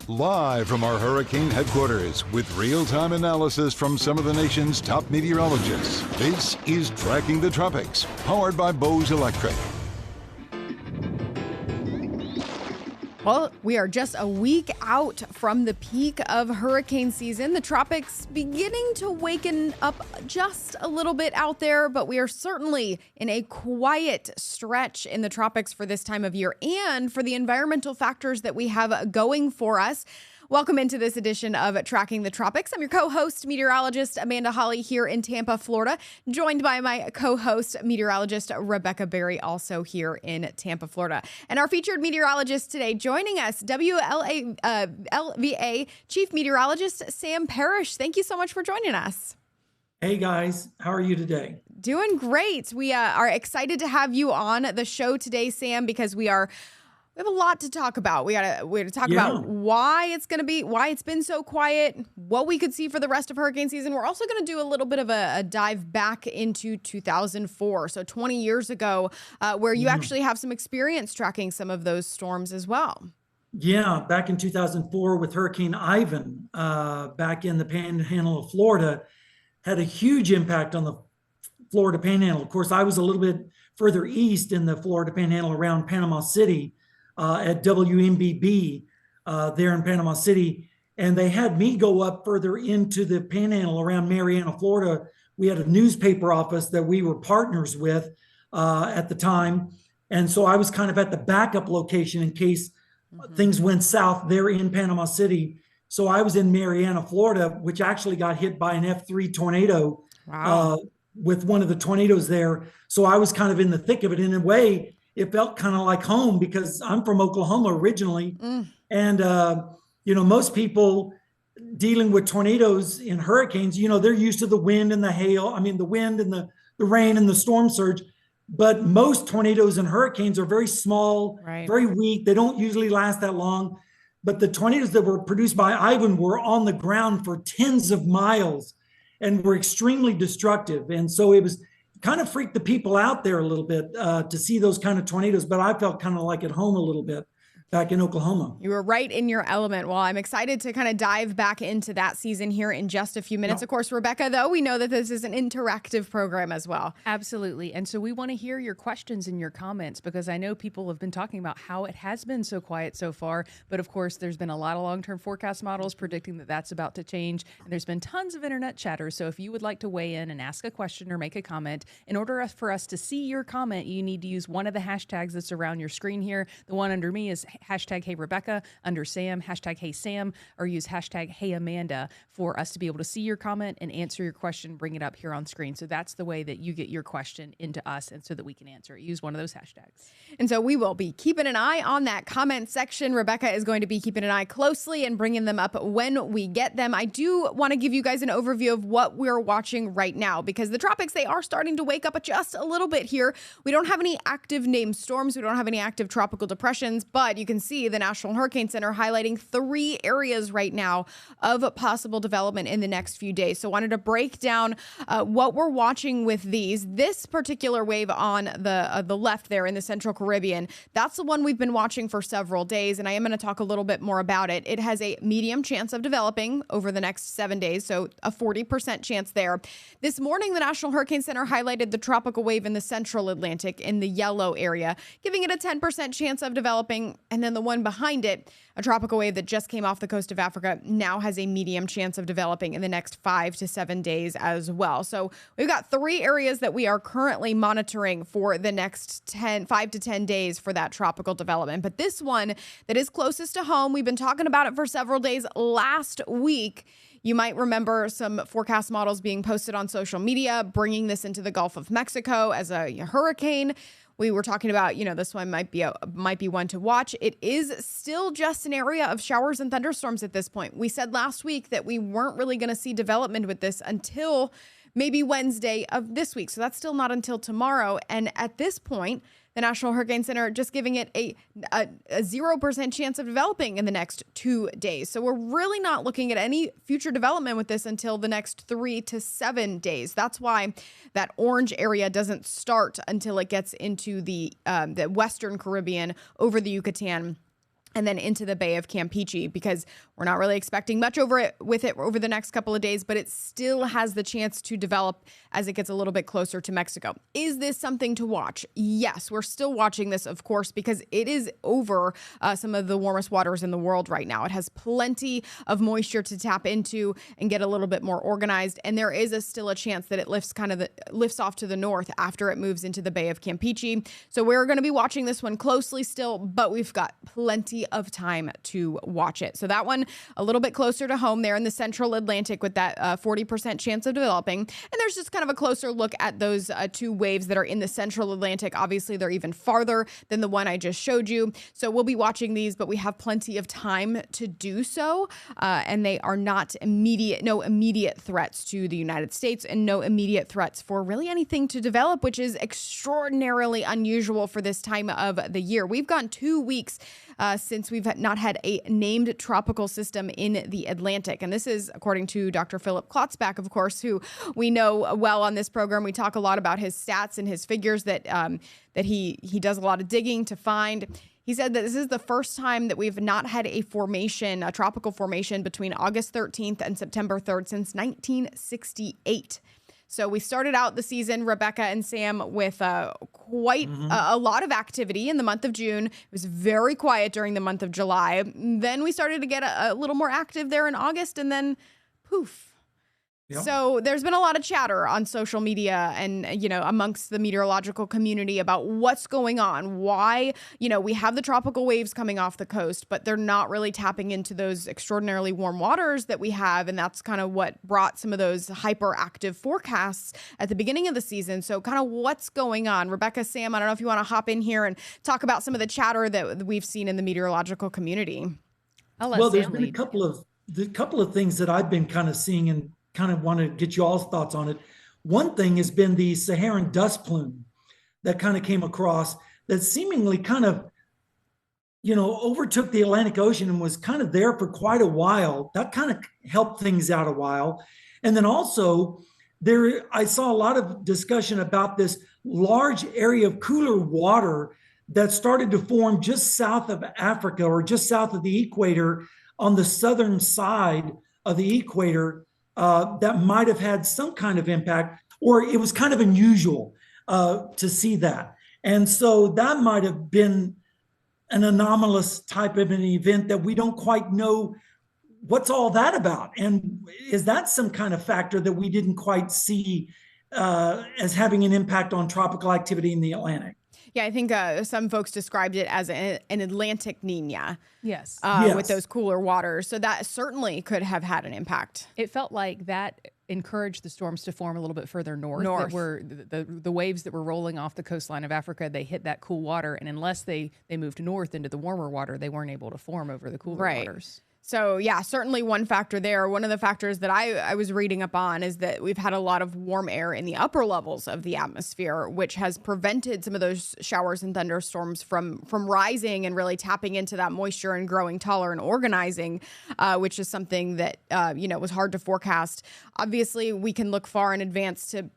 Live from our hurricane headquarters with real-time analysis from some of the nation's top meteorologists, this is Tracking the Tropics, powered by Bose Electric. Well, we are just a week out from the peak of hurricane season. The tropics beginning to waken up just a little bit out there, but we are certainly in a quiet stretch in the tropics for this time of year and for the environmental factors that we have going for us. Welcome into this edition of Tracking the Tropics. I'm your co-host, meteorologist Amanda Hawley here in Tampa, Florida, joined by my co-host, meteorologist Rebecca Berry, also here in Tampa, Florida. And our featured meteorologist today joining us, WVLA Chief Meteorologist Sam Parish. Thank you so much for joining us. Hey guys, how are you today? Doing great. We are excited to have you on the show today, Sam, because we have a lot to talk about. We got to talk about why it's been so quiet, what we could see for the rest of hurricane season. We're also going to do a little bit of a dive back into 2004, so 20 years ago, where you actually have some experience tracking some of those storms as well. Yeah, back in 2004 with Hurricane Ivan, back in the Panhandle of Florida, had a huge impact on the Florida Panhandle. Of course, I was a little bit further east in the Florida Panhandle around Panama City. At WMBB there in Panama City. And they had me go up further into the Panhandle around Marianna, Florida. We had a newspaper office that we were partners with at the time. And so I was kind of at the backup location in case things went south there in Panama City. So I was in Marianna, Florida, which actually got hit by an F3 tornado with one of the tornadoes there. So I was kind of in the thick of it. In a way, it felt kind of like home because I'm from Oklahoma originally. And, most people dealing with tornadoes in hurricanes, they're used to the wind and the hail. The wind and the rain and the storm surge. But most tornadoes and hurricanes are very small, very weak. They don't usually last that long. But the tornadoes that were produced by Ivan were on the ground for tens of miles and were extremely destructive. And so it was kind of freaked the people out there a little bit to see those kind of tornadoes, but I felt kind of like at home a little bit back in Oklahoma. You were right in your element. Well, I'm excited to kind of dive back into that season here in just a few minutes. Of course, Rebecca, though, we know that this is an interactive program as well. Absolutely. And so we want to hear your questions and your comments because I know people have been talking about how it has been so quiet so far. But of course, there's been a lot of long-term forecast models predicting that that's about to change. And there's been tons of internet chatter. So if you would like to weigh in and ask a question or make a comment, in order for us to see your comment, you need to use one of the hashtags that's around your screen here. The one under me is hashtag Hey Rebecca, under Sam, hashtag Hey Sam, or use hashtag Hey Amanda for us to be able to see your comment and answer your question, bring it up here on screen. So that's the way that you get your question into us and so that we can answer it. Use one of those hashtags. And so we will be keeping an eye on that comment section. Rebecca is going to be keeping an eye closely and bringing them up when we get them. I do want to give you guys an overview of what we're watching right now because the tropics, they are starting to wake up just a little bit here. We don't have any active named storms. We don't have any active tropical depressions, but you can see the National Hurricane Center highlighting 3 areas right now of possible development in the next few days. So wanted to break down what we're watching with these. This particular wave on the left there in the Central Caribbean, that's the one we've been watching for several days, and I am going to talk a little bit more about it. It has a medium chance of developing over the next 7 days, so a 40% chance there. This morning, the National Hurricane Center highlighted the tropical wave in the Central Atlantic in the yellow area, giving it a 10% chance of developing, and then the one behind it, a tropical wave that just came off the coast of Africa, now has a medium chance of developing in the next 5 to 7 days as well. So we've got 3 areas that we are currently monitoring for the next 5 to 10 days for that tropical development. But this one that is closest to home, we've been talking about it for several days last week. You might remember some forecast models being posted on social media, bringing this into the Gulf of Mexico as a hurricane. We were talking about, this one might be one to watch. It is still just an area of showers and thunderstorms at this point. We said last week that we weren't really going to see development with this until maybe Wednesday of this week. So that's still not until tomorrow. And at this point, the National Hurricane Center just giving it a 0% chance of developing in the next 2 days. So we're really not looking at any future development with this until the next 3 to 7 days. That's why that orange area doesn't start until it gets into the Western Caribbean over the Yucatan and then into the Bay of Campeche, because we're not really expecting much over the next couple of days, but it still has the chance to develop as it gets a little bit closer to Mexico. Is this something to watch? Yes, we're still watching this, of course, because it is over some of the warmest waters in the world right now. It has plenty of moisture to tap into and get a little bit more organized, and there is still a chance that it lifts off to the north after it moves into the Bay of Campeche. So we're going to be watching this one closely still, but we've got plenty of time to watch it. So that one a little bit closer to home there in the central Atlantic with that 40% chance of developing. And there's just kind of a closer look at those two waves that are in the central Atlantic. Obviously, they're even farther than the one I just showed you. So we'll be watching these, but we have plenty of time to do so. And they are no immediate threats to the United States and no immediate threats for really anything to develop, which is extraordinarily unusual for this time of the year. We've gone 2 weeks since we've not had a named tropical system in the Atlantic. And this is according to Dr. Philip Klotzbach, of course, who we know well on this program. We talk a lot about his stats and his figures that he does a lot of digging to find. He said that this is the first time that we've not had a tropical formation between August 13th and September 3rd since 1968. So we started out the season, Rebecca and Sam, with quite a lot of activity in the month of June. It was very quiet during the month of July. Then we started to get a little more active there in August, and then poof. Yep. So there's been a lot of chatter on social media and, amongst the meteorological community about what's going on, why, we have the tropical waves coming off the coast, but they're not really tapping into those extraordinarily warm waters that we have. And that's kind of what brought some of those hyperactive forecasts at the beginning of the season. So kind of what's going on? Rebecca, Sam, I don't know if you want to hop in here and talk about some of the chatter that we've seen in the meteorological community. Well, there's been a couple of things that I've been kind of seeing and kind of want to get you all's thoughts on it. One thing has been the Saharan dust plume that kind of came across that seemingly kind of, overtook the Atlantic Ocean and was kind of there for quite a while. That kind of helped things out a while. And then also I saw a lot of discussion about this large area of cooler water that started to form just south of Africa or just south of the equator on the southern side of the equator. That might have had some kind of impact, or it was kind of unusual to see that. And so that might have been an anomalous type of an event that we don't quite know what's all that about. And is that some kind of factor that we didn't quite see as having an impact on tropical activity in the Atlantic? Yeah, I think some folks described it as an Atlantic Nina. Yes. With those cooler waters. So that certainly could have had an impact. It felt like that encouraged the storms to form a little bit further north. That were the waves that were rolling off the coastline of Africa, they hit that cool water. And unless they moved north into the warmer water, they weren't able to form over the cooler waters. So yeah, certainly one factor there. One of the factors that I was reading up on is that we've had a lot of warm air in the upper levels of the atmosphere, which has prevented some of those showers and thunderstorms from rising and really tapping into that moisture and growing taller and organizing, which is something that, was hard to forecast. Obviously, we can look far in advance to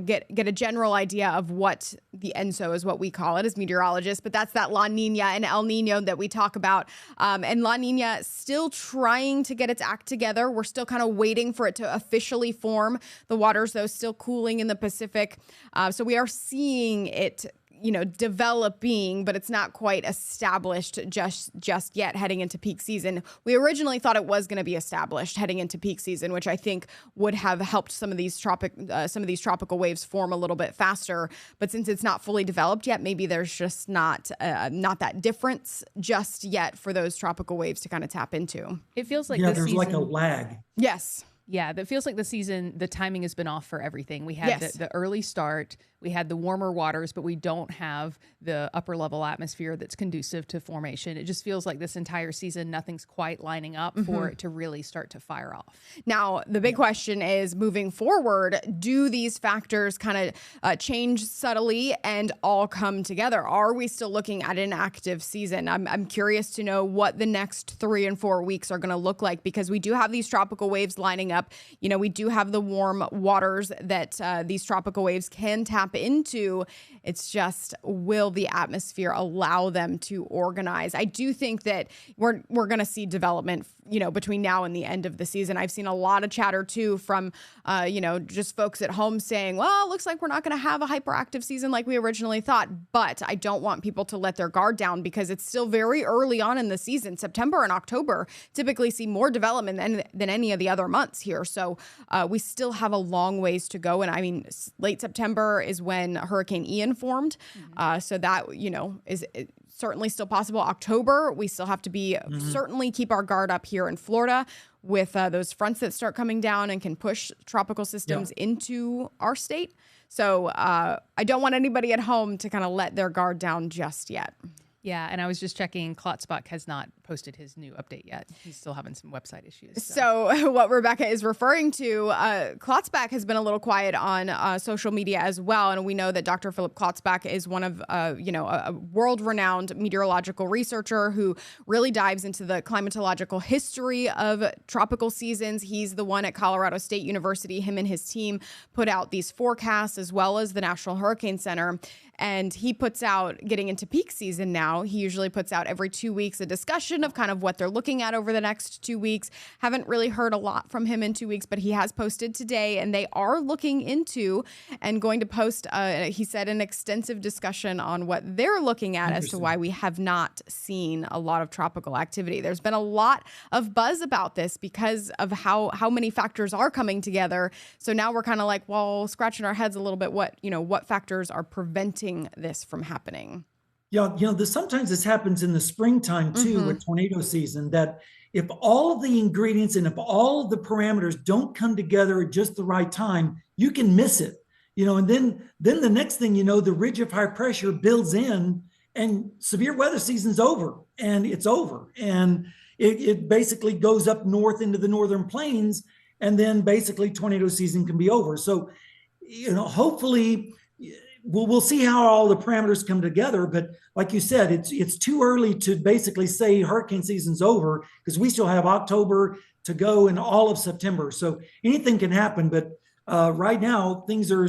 get a general idea of what the ENSO is, what we call it as meteorologists, but that's that La Nina and El Nino that we talk about. And La Nina still trying to get its act together. We're still kind of waiting for it to officially form. The waters, though, still cooling in the Pacific. So we are seeing it developing, but it's not quite established just yet heading into peak season. We originally thought it was going to be established heading into peak season, which I think would have helped some of these tropical waves form a little bit faster. But since it's not fully developed yet, maybe there's just not that difference just yet for those tropical waves to kind of tap into. It feels like there's like a lag. Yes. Yeah, that feels like the timing has been off for everything. We had the early start, we had the warmer waters, but we don't have the upper level atmosphere that's conducive to formation. It just feels like this entire season, nothing's quite lining up for it to really start to fire off. Now, the big question is moving forward, do these factors kind of change subtly and all come together? Are we still looking at an active season? I'm curious to know what the next 3 and 4 weeks are going to look like, because we do have these tropical waves lining up. up. You know, we do have the warm waters that these tropical waves can tap into. It's just, will the atmosphere allow them to organize? I do think that we're going to see development, you know, between now and the end of the season. I've seen a lot of chatter too from, you know, just folks at home saying, well, it looks like we're not going to have a hyperactive season like we originally thought. But I don't want people to let their guard down because it's still very early on in the season. September and October typically see more development than any of the other months here. So we still have a long ways to go. And I mean, late September is when Hurricane Ian formed. So that, you know, is certainly still possible. October, we still have to be certainly keep our guard up here in Florida with those fronts that start coming down and can push tropical systems into our state. So I don't want anybody at home to kind of let their guard down just yet. Yeah, and I was just checking, Klotzbach has not posted his new update yet. He's still having some website issues. So what Rebecca is referring to, Klotzbach has been a little quiet on social media as well. And we know that Dr. Philip Klotzbach is one of, you know, a world-renowned meteorological researcher who really dives into the climatological history of tropical seasons. He's the one at Colorado State University. Him and his team put out these forecasts as well as the National Hurricane Center. And he puts out, getting into peak season now, he usually puts out every 2 weeks a discussion of kind of what they're looking at over the next 2 weeks. Haven't really heard a lot from him in 2 weeks, but he has posted today, and they are looking into and going to post, he said, an extensive discussion on what they're looking at as to why we have not seen a lot of tropical activity. There's been a lot of buzz about this because of how many factors are coming together. So now we're kind of like, well, scratching our heads a little bit, what factors are preventing this from happening? Yeah, you know, sometimes this happens in the springtime too, with tornado season, that if all of the ingredients and if all of the parameters don't come together at just the right time, you can miss it. You know, and then the next thing you know, the ridge of high pressure builds in and severe weather season's over, and it's over. And it basically goes up north into the northern plains, and then basically tornado season can be over. So, you know, hopefully we'll see how all the parameters come together. But like you said, it's too early to basically say hurricane season's over because we still have October to go and all of September. So anything can happen. But right now, things are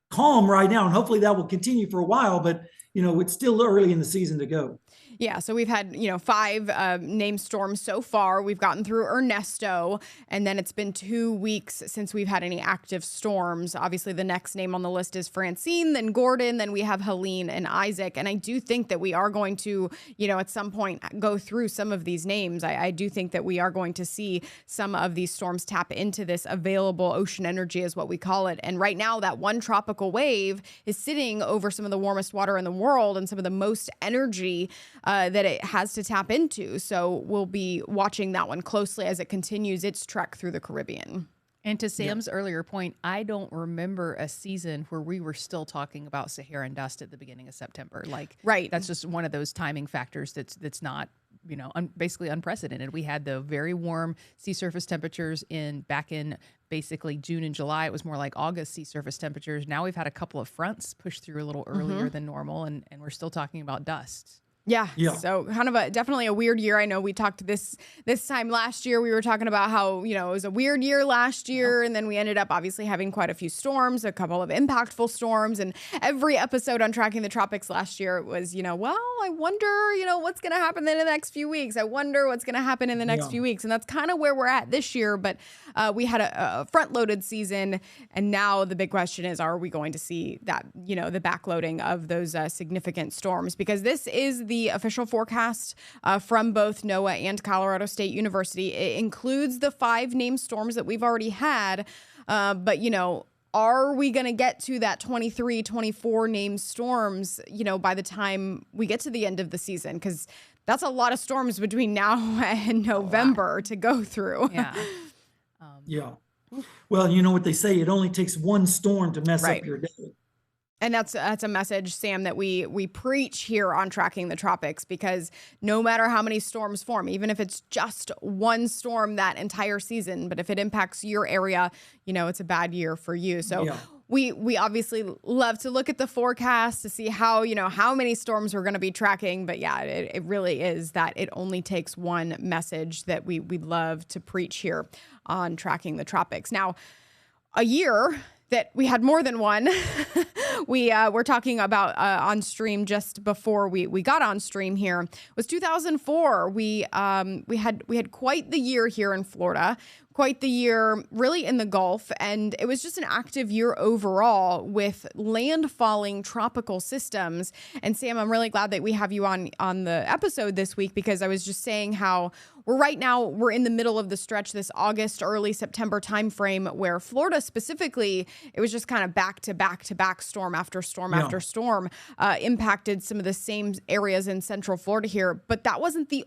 calm right now, and hopefully that will continue for a while. But, you know, it's still early in the season to go. Yeah, so we've had, 5 named storms so far. We've gotten through Ernesto, and then it's been 2 weeks since we've had any active storms. Obviously, the next name on the list is Francine, then Gordon, then we have Helene and Isaac. And I do think that we are going to, at some point go through some of these names. I do think that we are going to see some of these storms tap into this available ocean energy, is what we call it. And right now, that one tropical wave is sitting over some of the warmest water in the world and some of the most energy that it has to tap into. So we'll be watching that one closely as it continues its trek through the Caribbean. And to Sam's earlier point, I don't remember a season where we were still talking about Saharan dust at the beginning of September. Right. That's just one of those timing factors that's not, basically unprecedented. We had the very warm sea surface temperatures back in basically June and July. It was more like August sea surface temperatures. Now we've had a couple of fronts push through a little earlier than normal, and we're still talking about dust. Yeah. So kind of definitely a weird year. I know we talked this time last year. We were talking about how, it was a weird year last year. And then we ended up obviously having quite a few storms, a couple of impactful storms. And every episode on Tracking the Tropics last year was, I wonder, what's going to happen in the next few weeks. I wonder what's going to happen in the next few weeks. And that's kind of where we're at this year. But we had a front-loaded season. And now the big question is, are we going to see that, the backloading of those significant storms? Because this is the official forecast from both NOAA and Colorado State University. It includes the 5 named storms that we've already had. But, are we going to get to that 23, 24 named storms, by the time we get to the end of the season? Because that's a lot of storms between now and November to go through. Yeah. Well, you know what they say, it only takes one storm to mess up your day. And that's a message, Sam, that we preach here on Tracking the Tropics, because no matter how many storms form, even if it's just one storm that entire season, but if it impacts your area, it's a bad year for you. So we obviously love to look at the forecast to see how, how many storms we're going to be tracking. But yeah, it really is that it only takes one message that we love to preach here on Tracking the Tropics. Now, a year that we had more than one. We were talking about on stream just before we got on stream here was 2004. We had quite the year here in Florida, quite the year really in the Gulf, and it was just an active year overall with landfalling tropical systems. And Sam, I'm really glad that we have you on the episode this week, because I was just saying how we're in the middle of the stretch, this August, early September timeframe, where Florida specifically, it was just kind of back to back storm after storm after storm, impacted some of the same areas in Central Florida here. But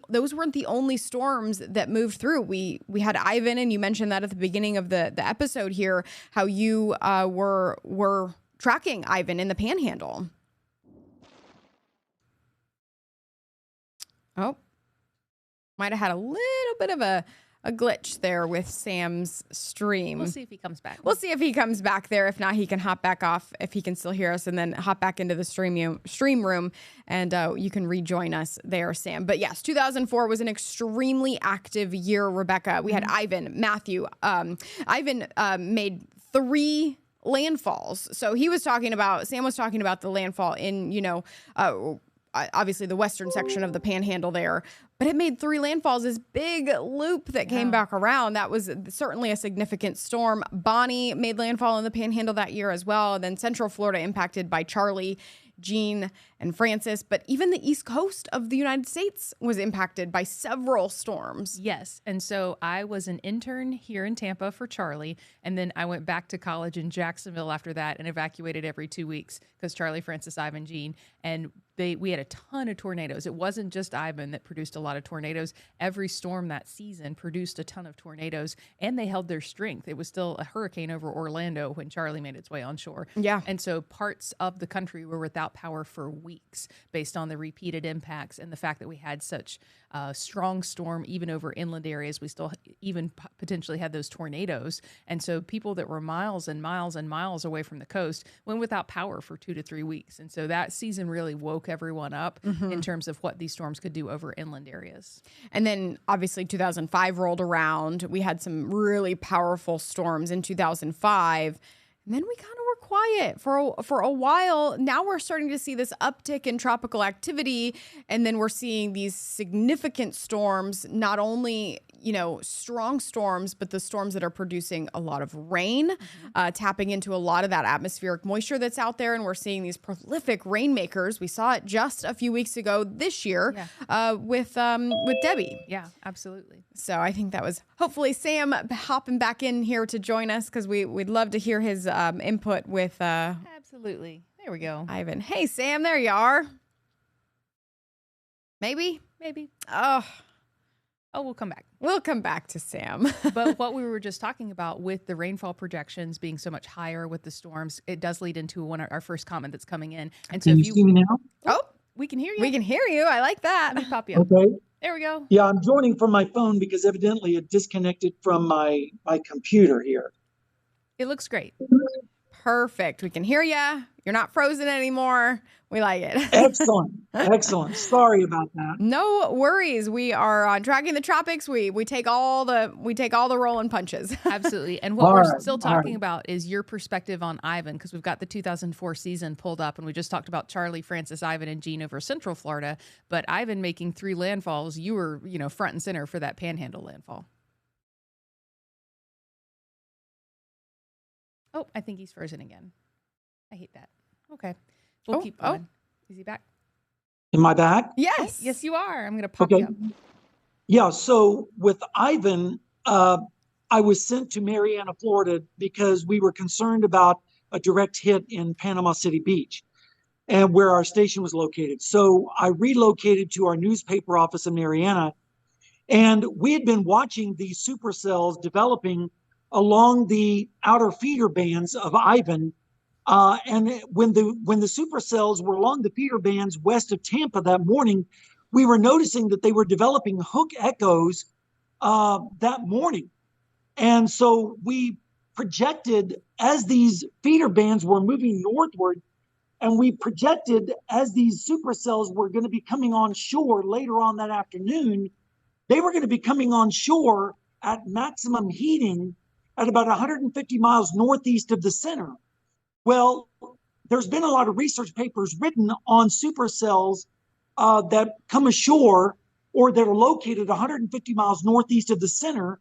those weren't the only storms that moved through. We had Ivan, and you mentioned that at the beginning of the episode here, how you were tracking Ivan in the Panhandle. Oh. Might have had a little bit of a glitch there with Sam's stream. We'll see if he comes back. We'll see if he comes back there. If not, he can hop back off if he can still hear us, and then hop back into the stream room, and you can rejoin us there, Sam. But yes, 2004 was an extremely active year, Rebecca. We had Ivan, Matthew. Ivan made 3 landfalls. So Sam was talking about the landfall in, obviously the western section of the Panhandle there, but it made 3 landfalls, this big loop that came back around. That was certainly a significant storm. Bonnie made landfall in the Panhandle that year as well. And then Central Florida impacted by Charlie, Jean, and Francis. But even the East Coast of the United States was impacted by several storms. Yes. And so I was an intern here in Tampa for Charlie. And then I went back to college in Jacksonville after that and evacuated every 2 weeks because Charlie, Francis, Ivan, Jean. And we had a ton of tornadoes. It wasn't just Ivan that produced a lot of tornadoes. Every storm that season produced a ton of tornadoes, and they held their strength. It was still a hurricane over Orlando when Charlie made its way on shore. Yeah. And so parts of the country were without power for weeks based on the repeated impacts and the fact that we had such a strong storm even over inland areas. We still even potentially had those tornadoes. And so people that were miles and miles and miles away from the coast went without power for 2 to 3 weeks. And so that season really woke everyone up in terms of what these storms could do over inland areas. And then obviously 2005 rolled around. We had some really powerful storms in 2005. And then we kind of were quiet for a while. Now we're starting to see this uptick in tropical activity. And then we're seeing these significant storms, not only, strong storms, but the storms that are producing a lot of rain, tapping into a lot of that atmospheric moisture that's out there. And we're seeing these prolific rainmakers. We saw it just a few weeks ago this year with Debbie. Yeah, absolutely. So I think that was hopefully Sam hopping back in here to join us, because we'd love to hear his input with absolutely. There we go. Ivan. Hey, Sam, there you are. Maybe. Oh, we'll come back. We'll come back to Sam. But what we were just talking about with the rainfall projections being so much higher with the storms, it does lead into our first comment that's coming in. And so Can you see me now? Oh, we can hear you. we can hear you. I like that. Let me pop you up. Okay. There we go. Yeah, I'm joining from my phone because evidently it disconnected from my computer here. It looks great. Perfect. We can hear you. You're not frozen anymore. We like it. Excellent. Sorry about that. No worries. We are on Tracking the Tropics. We take all the rolling punches. Absolutely. And what we're still talking about is your perspective on Ivan, because we've got the 2004 season pulled up, and we just talked about Charlie, Francis, Ivan, and Jean over Central Florida. But Ivan making 3 landfalls, you were front and center for that Panhandle landfall. Oh, I think he's frozen again. I hate that. Okay. We'll keep going. Is he back? Am I back? Yes. Yes, you are. I'm going to pop you up. Yeah, so with Ivan, I was sent to Marianna, Florida, because we were concerned about a direct hit in Panama City Beach, and where our station was located. So I relocated to our newspaper office in Marianna, and we had been watching these supercells developing along the outer feeder bands of Ivan. And when the supercells were along the feeder bands west of Tampa that morning, we were noticing that they were developing hook echoes that morning. And so we projected as these feeder bands were moving northward, and we projected as these supercells were going to be coming on shore later on that afternoon, they were going to be coming on shore at maximum heating at about 150 miles northeast of the center. Well, there's been a lot of research papers written on supercells that come ashore or that are located 150 miles northeast of the center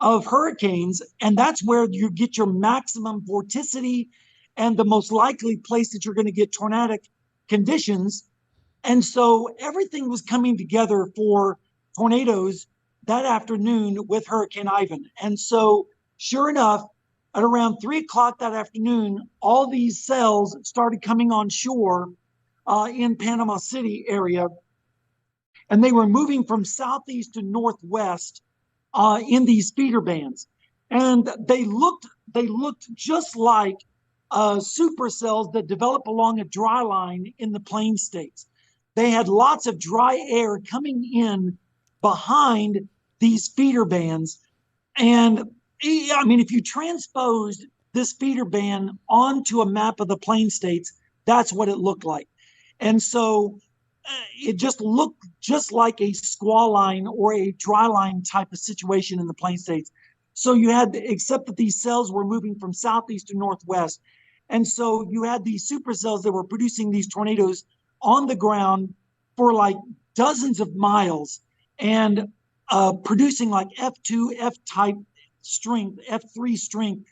of hurricanes, and that's where you get your maximum vorticity and the most likely place that you're going to get tornadic conditions. And so everything was coming together for tornadoes that afternoon with Hurricane Ivan. And so sure enough, at around 3 o'clock that afternoon, all these cells started coming on shore in Panama City area, and they were moving from southeast to northwest in these feeder bands, and they looked just like supercells that develop along a dry line in the plain states. They had lots of dry air coming in behind these feeder bands, and I mean, if you transposed this feeder band onto a map of the plain states, that's what it looked like. And so it just looked just like a squall line or a dry line type of situation in the plain states. So you had, except that these cells were moving from southeast to northwest. And so you had these supercells that were producing these tornadoes on the ground for like dozens of miles and producing like F2, F-type strength, F3 strength.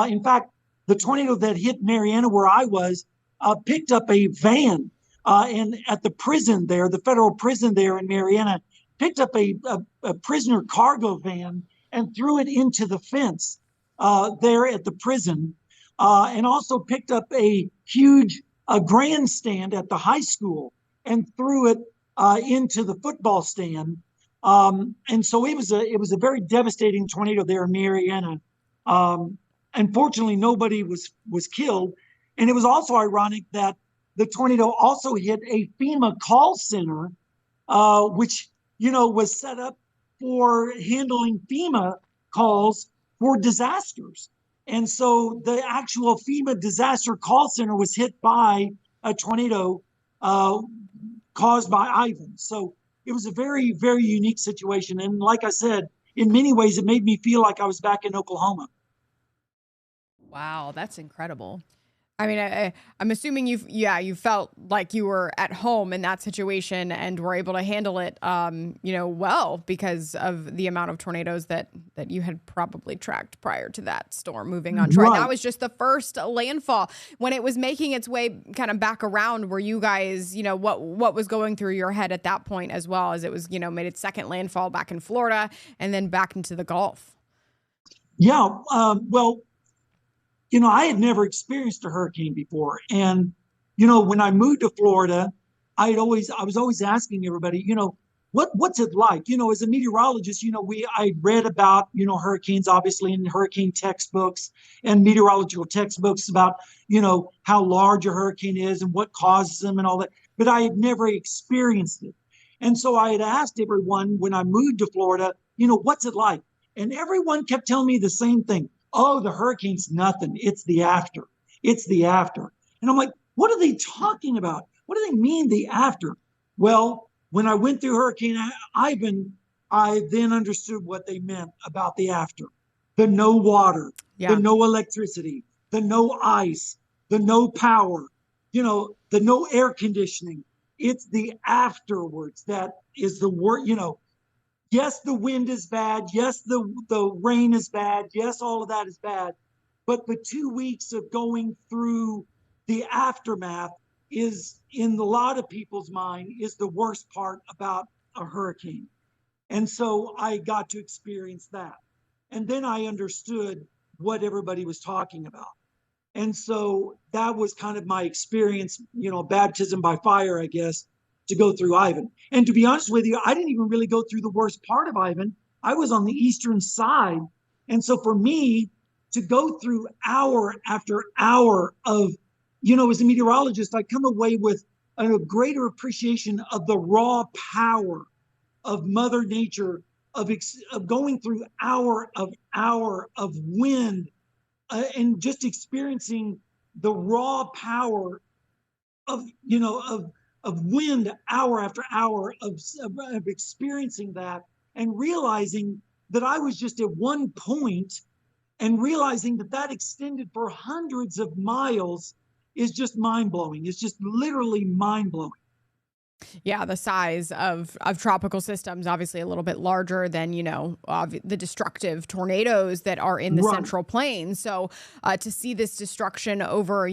In fact, the tornado that hit Mariana where I was picked up a van and at the prison there, the federal prison there in Mariana, picked up a prisoner cargo van and threw it into the fence there at the prison, and also picked up a huge grandstand at the high school and threw it into the football stand. And so it was a very devastating tornado there in Mariana. Unfortunately, nobody was killed, and it was also ironic that the tornado also hit a FEMA call center, which was set up for handling FEMA calls for disasters. And so the actual FEMA disaster call center was hit by a tornado caused by Ivan. So it was a very, very unique situation. And like I said, in many ways, it made me feel like I was back in Oklahoma. Wow, that's incredible. I mean, I'm assuming you felt like you were at home in that situation and were able to handle it, well, because of the amount of tornadoes that you had probably tracked prior to that storm moving on shore. Right. That was just the first landfall. When it was making its way kind of back around, were you guys, what was going through your head at that point, as well as it was, made its second landfall back in Florida and then back into the Gulf? Yeah, well, I had never experienced a hurricane before. And, when I moved to Florida, I was always asking everybody, what's it like? As a meteorologist, I read about, hurricanes, obviously, in hurricane textbooks and meteorological textbooks about, how large a hurricane is and what causes them and all that. But I had never experienced it. And so I had asked everyone when I moved to Florida, what's it like? And everyone kept telling me the same thing. Oh, the hurricane's nothing. It's the after. It's the after. And I'm like, what are they talking about? What do they mean, the after? Well, when I went through Hurricane Ivan, I then understood what they meant about the after. The no water, the no electricity, the no ice, the no power, the no air conditioning. It's the afterwards that is the word, Yes, the wind is bad. Yes, the rain is bad. Yes, all of that is bad. But the 2 weeks of going through the aftermath is, in a lot of people's mind, is the worst part about a hurricane. And so I got to experience that. And then I understood what everybody was talking about. And so that was kind of my experience, baptism by fire, I guess, to go through Ivan. And to be honest with you, I didn't even really go through the worst part of Ivan. I was on the eastern side. And so for me to go through hour after hour of, as a meteorologist, I come away with a greater appreciation of the raw power of Mother Nature, of going through hour of wind and just experiencing the raw power of, of wind hour after hour of experiencing that, and realizing that I was just at one point, and realizing that that extended for hundreds of miles is just mind blowing. It's just literally mind blowing. Yeah, the size of tropical systems, obviously a little bit larger than, the destructive tornadoes that are in the Central Plains. So to see this destruction over,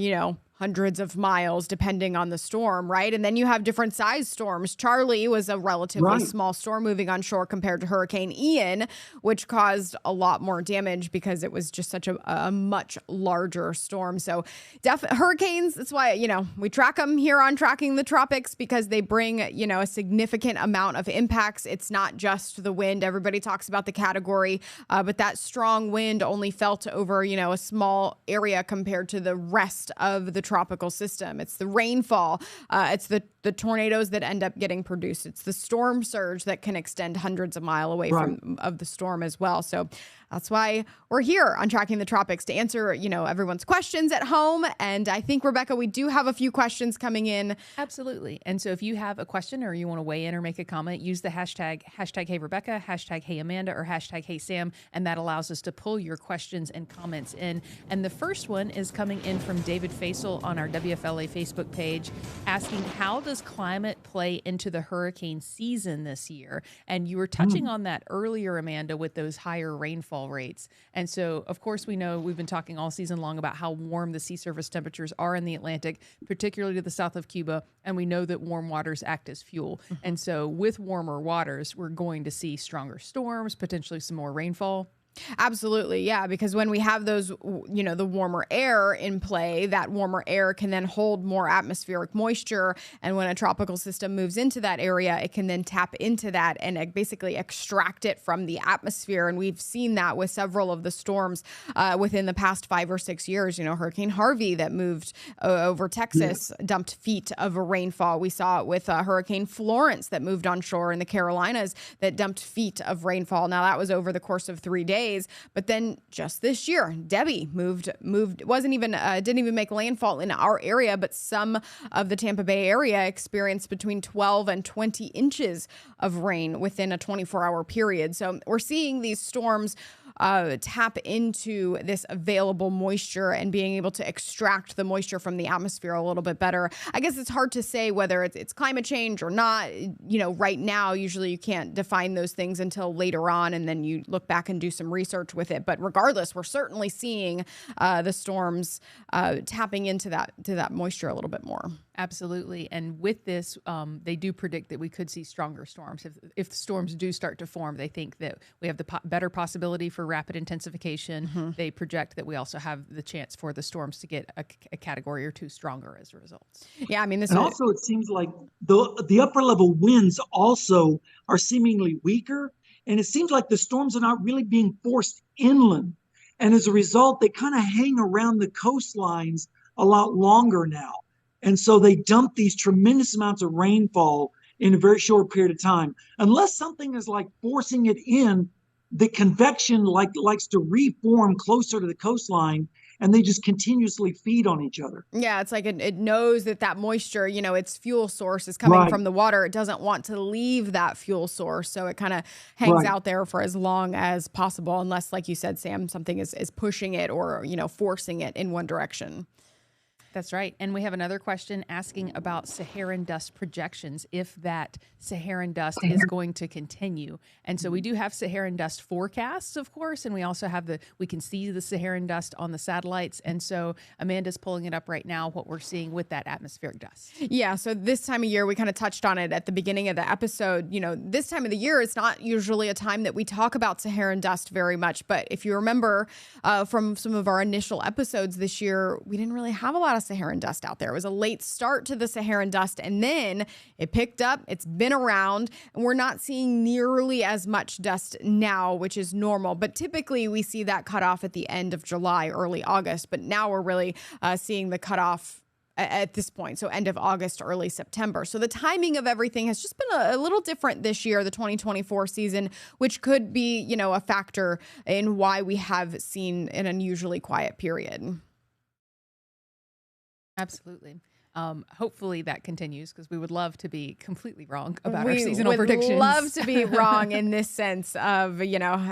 hundreds of miles, depending on the storm, right? And then you have different size storms. Charlie was a relatively small storm moving on shore compared to Hurricane Ian, which caused a lot more damage because it was just such a much larger storm. So hurricanes, that's why, we track them here on Tracking the Tropics, because they bring, a significant amount of impacts. It's not just the wind. Everybody talks about the category, but that strong wind only felt over, a small area compared to the rest of the tropical system. It's the rainfall. It's the tornadoes that end up getting produced. It's the storm surge that can extend hundreds of miles away of the storm as well. So that's why we're here on Tracking the Tropics, to answer, everyone's questions at home. And I think, Rebecca, we do have a few questions coming in. Absolutely. And so if you have a question or you want to weigh in or make a comment, use the hashtag #HeyRebecca, #HeyAmanda, or #HeySam, and that allows us to pull your questions and comments in. And the first one is coming in from David Faisal on our WFLA Facebook page, asking, how does climate play into the hurricane season this year? And you were touching on that earlier, Amanda, with those higher rainfall rates. And so, of course, we know we've been talking all season long about how warm the sea surface temperatures are in the Atlantic, particularly to the south of Cuba. And we know that warm waters act as fuel. And so with warmer waters, we're going to see stronger storms, potentially some more rainfall. Absolutely. Yeah. Because when we have those, the warmer air in play, that warmer air can then hold more atmospheric moisture. And when a tropical system moves into that area, it can then tap into that and basically extract it from the atmosphere. And we've seen that with several of the storms within the past 5 or 6 years. Hurricane Harvey that moved over Texas, dumped feet of rainfall. We saw it with Hurricane Florence that moved on shore in the Carolinas that dumped feet of rainfall. Now, that was over the course of 3 days. But then just this year, Debbie moved, didn't even make landfall in our area, but some of the Tampa Bay area experienced between 12 and 20 inches of rain within a 24-hour period. So we're seeing these storms tap into this available moisture and being able to extract the moisture from the atmosphere a little bit better. I guess it's hard to say whether it's climate change or not. Right now, usually you can't define those things until later on, and then you look back and do some research with it. But regardless, we're certainly seeing the storms tapping into that moisture a little bit more. Absolutely. And with this, they do predict that we could see stronger storms. If the storms do start to form, they think that we have the better possibility for rapid intensification. They project that we also have the chance for the storms to get a category or two stronger as a result. Yeah, I mean, and also it seems like the upper level winds also are seemingly weaker. And it seems like the storms are not really being forced inland. And as a result, they kind of hang around the coastlines a lot longer now. And so they dump these tremendous amounts of rainfall in a very short period of time. Unless something is like forcing it in, the convection likes to reform closer to the coastline, and they just continuously feed on each other. Yeah, it's like it knows that moisture, its fuel source is coming from the water. It doesn't want to leave that fuel source. So it kind of hangs out there for as long as possible, unless, like you said, Sam, something is pushing it or, forcing it in one direction. That's right. And we have another question asking about Saharan dust projections, if that Saharan dust is going to continue. And so we do have Saharan dust forecasts, of course, and we also have we can see the Saharan dust on the satellites. And so Amanda's pulling it up right now, what we're seeing with that atmospheric dust. Yeah. So this time of year, we kind of touched on it at the beginning of the episode. This time of the year, it's not usually a time that we talk about Saharan dust very much. But if you remember from some of our initial episodes this year, we didn't really have a lot of Saharan dust out there. It was a late start to the Saharan dust, and then it picked up. It's been around, and we're not seeing nearly as much dust now, which is normal. But typically we see that cutoff at the end of July, early August. But now we're really seeing the cutoff at this point. So end of August, early September. So the timing of everything has just been a little different this year, the 2024 season, which could be, a factor in why we have seen an unusually quiet period. Absolutely. Hopefully that continues, because we would love to be completely wrong about our seasonal predictions. We would love to be wrong in this sense of,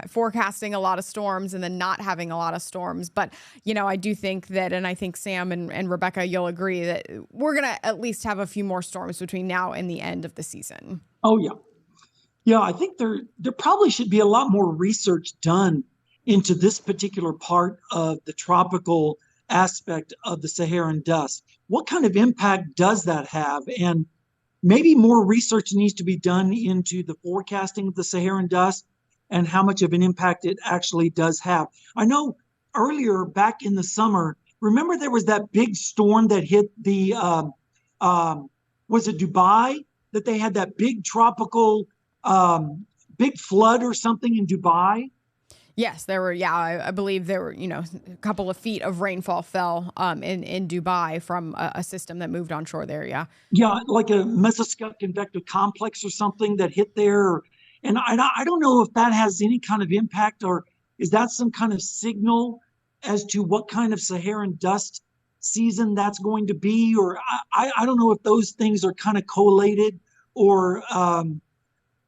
forecasting a lot of storms and then not having a lot of storms. But, I do think that, and I think Sam and Rebecca, you'll agree that we're going to at least have a few more storms between now and the end of the season. Oh, yeah. Yeah, I think there probably should be a lot more research done into this particular part of the tropical aspect of the Saharan dust. What kind of impact does that have? And maybe more research needs to be done into the forecasting of the Saharan dust and how much of an impact it actually does have. I know earlier back in the summer, remember there was that big storm that hit the, was it Dubai? That they had that big tropical, big flood or something in Dubai? Yes, there were. Yeah, I believe there were, a couple of feet of rainfall fell in Dubai from a system that moved onshore there. Yeah. Yeah, like a mesoscale convective complex or something that hit there. And I don't know if that has any kind of impact, or is that some kind of signal as to what kind of Saharan dust season that's going to be? Or I don't know if those things are kind of correlated, or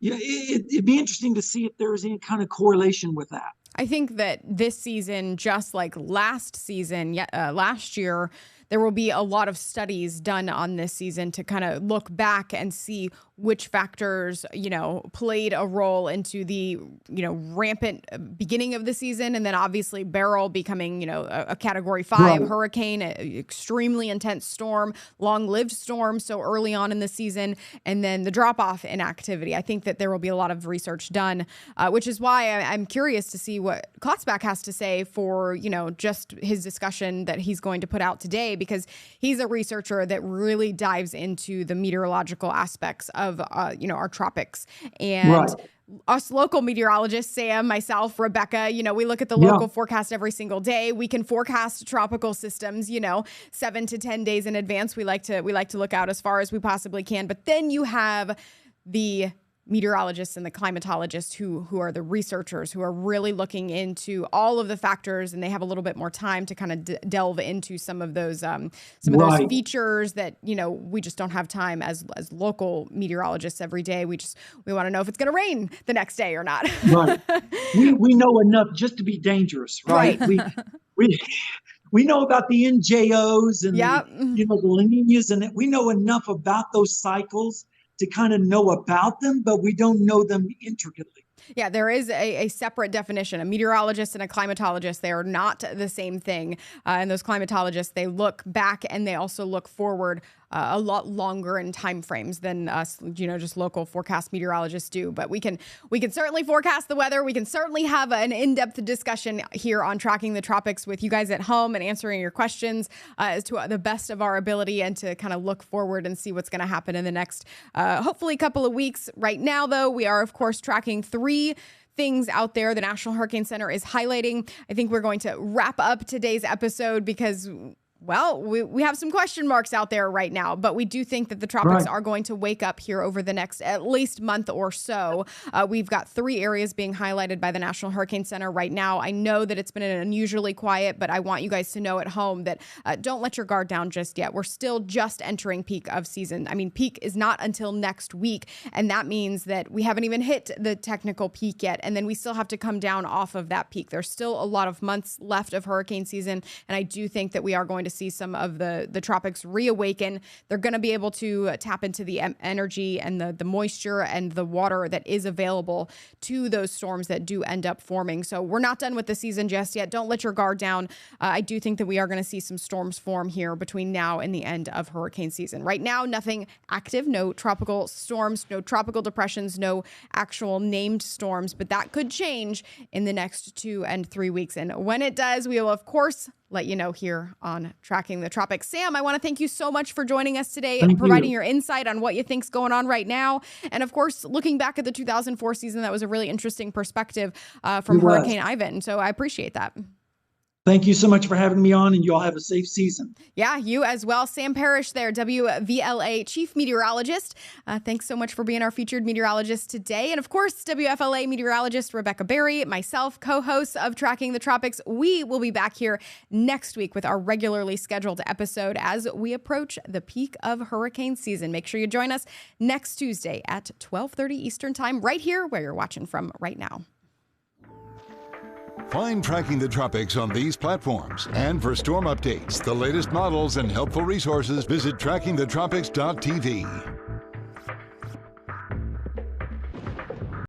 it'd be interesting to see if there is any kind of correlation with that. I think that this season, just like last season, last year, there will be a lot of studies done on this season to kind of look back and see which factors, played a role into the, rampant beginning of the season. And then obviously Beryl becoming, a Category 5 hurricane, extremely intense storm, long-lived storm so early on in the season, and then the drop-off in activity. I think that there will be a lot of research done, which is why I'm curious to see what Klotzbach has to say for, just his discussion that he's going to put out today, because he's a researcher that really dives into the meteorological aspects of, our tropics. And us local meteorologists, Sam, myself, Rebecca, we look at the local forecast every single day. We can forecast tropical systems, 7 to 10 days in advance. We like to look out as far as we possibly can. But then you have the meteorologists and the climatologists who are the researchers who are really looking into all of the factors, and they have a little bit more time to kind of delve into some of those those features that we just don't have time as local meteorologists every day. We want to know if it's going to rain the next day or not. Right. We know enough just to be dangerous, right? We know about the NJOs and the La Niñas, and we know enough about those cycles to kind of know about them, but we don't know them intricately. Yeah, there is a separate definition. A meteorologist and a climatologist, they are not the same thing. And those climatologists, they look back and they also look forward a lot longer in time frames than us, just local forecast meteorologists do. But we can certainly forecast the weather. We can certainly have an in-depth discussion here on Tracking the Tropics with you guys at home and answering your questions as to the best of our ability, and to kind of look forward and see what's going to happen in the next, hopefully, couple of weeks. Right now, though, we are, of course, tracking 3 things out there the National Hurricane Center is highlighting. I think we're going to wrap up today's episode because, well, we have some question marks out there right now, but we do think that the tropics are going to wake up here over the next at least month or so. We've got 3 areas being highlighted by the National Hurricane Center right now. I know that it's been unusually quiet, but I want you guys to know at home that don't let your guard down just yet. We're still just entering peak of season. I mean, peak is not until next week, and that means that we haven't even hit the technical peak yet, and then we still have to come down off of that peak. There's still a lot of months left of hurricane season, and I do think that we are going to see some of the tropics reawaken. They're going to be able to tap into the energy and the moisture and the water that is available to those storms that do end up forming. So we're not done with the season just yet. Don't let your guard down. I do think that we are going to see some storms form here between now and the end of hurricane season. Right now, nothing active, no tropical storms, no tropical depressions, no actual named storms, but that could change in the next 2 and 3 weeks. And when it does, we will, of course, let you know here on Tracking the Tropics. Sam, I want to thank you so much for joining us today and providing your insight on what you think's going on right now. And of course, looking back at the 2004 season, that was a really interesting perspective from Hurricane Ivan. So I appreciate that. Thank you so much for having me on, and you all have a safe season. Yeah, you as well. Sam Parish there, WVLA Chief Meteorologist. Thanks so much for being our featured meteorologist today. And of course, WFLA meteorologist Rebecca Berry, myself, co-host of Tracking the Tropics. We will be back here next week with our regularly scheduled episode as we approach the peak of hurricane season. Make sure you join us next Tuesday at 12:30 Eastern Time, right here where you're watching from right now. Find Tracking the Tropics on these platforms. And for storm updates, the latest models, and helpful resources, visit trackingthetropics.tv.